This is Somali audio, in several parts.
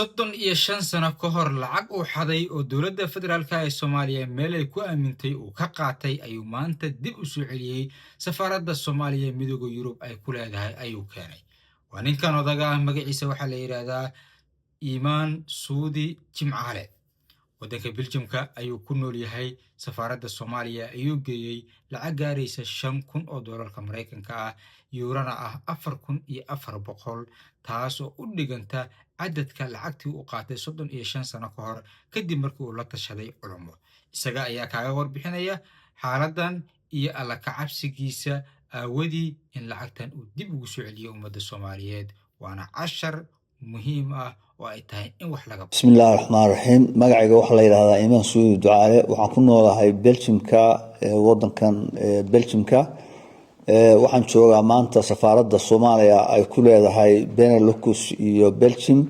35 sano ka hor lacag uu xaday oo dowladda federaalka ee Soomaaliya meel ay ku aamintay uu ka qaatay ayuu maanta dib u soo celiyay safaaradda Soomaaliya midowga Yurub ay ku leedahay ayuu keenay. Waa ninkan odaga ah magaciisa waxaa la yiraahdaa Imaan Suudi Jimcaale. waddanka Belgiumka ayuu ku nool yahay. safaaradda Soomaaliya ayuu geeyay lacag gaaraysa $5,000 Mareykanka ah, yuurana ah 4,400, taas oo u dhiganta cadadka lacagtii uu qaatay 35 sano ka hor kadib markii uu la tashaday culummo. isaga ayaa kaaga warbixinaya xaaladdan iyo alla ka cabsigiisa aawadii in lacagtan uu dib ugu soo celiyo ummadda Soomaaliyeed. waana cashar muhiim ah oo ay tahay in wax laga بسم الله الرحمن الرحيم magacayga waxa la yiraahdaa Imaan Suudi Ducaale waxaan ku noolahay Belgiumka wadankan Belgiumka waxaan joogaa maanta safaaradda Soomaaliya ay ku leedahay Benelux iyo Belgium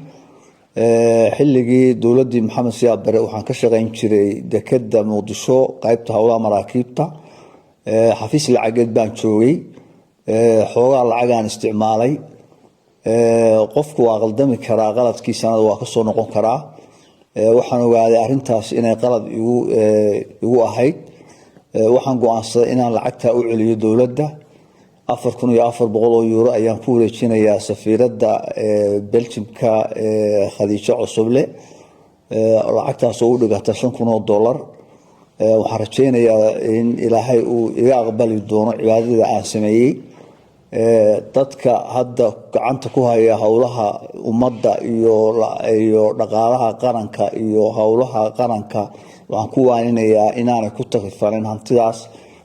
xilligii dawladii Maxamed Siyaad Barre waxaan ka shaqeyn jiray dekedda Muqdisho qaybta hawlaha maraakiibta xafiis lacageed baan joogay xoogaa lacag aan isticmaalay qofku waa qaldami karaa qaladkiisana waa ka soo noqon karaa waxaan ogaaday arintaas inay qalad igu ahayd waxaan go'aansaday inaan lacagta u celiyo dawladda 4,400 euro ayaan ku wareejinayaa safiiradda Belgiumka Khadiija Cusuble lacagtaas oo u dhigata $5,000 waxaan rajaynayaa in Ilaahay uu iga aqbali doono cibaadada aan sameeyay dadka hadda gacanta ku haya hawlaha ummadda iyo dhaqaalaha qaranka iyo hawlaha qaranka waxaan ku waaninayaa inaanay ku takrifalin hantidaas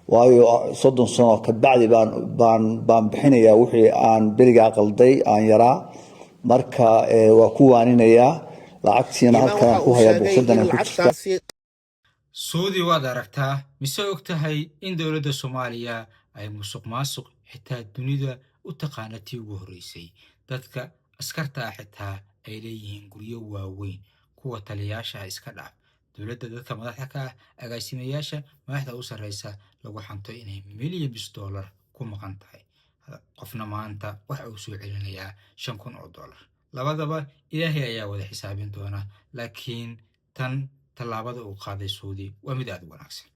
waayo 30 sano ka bacdi baan bixinayaa wixii aan beriga qalday aan yaraa marka waa ku waaninayaa lacagtiina halkan ku haya bulshadan ku jirta. Suudi waad aragtaa mise ogtahay in dowladda Soomaaliya ay musuqmaasuq xitaa dunida u taqaanatii ugu horeysay. dadka askarta ah xitaa ay leeyihiin guryo waaweyn, kuwa taliyaasha iska dhaaf. dowladda dadka madaxda ka ah agaasimayaasha madaxda u sarreysa lagu xanto inay millions dollar ku maqan tahay. qofna maanta waxa uu soo celinayaa $5,000. labadaba Ilaahay ayaa wada xisaabin doona, laakiin tan tallaabada uu qaaday Suudi waa mid aad u wanaagsan.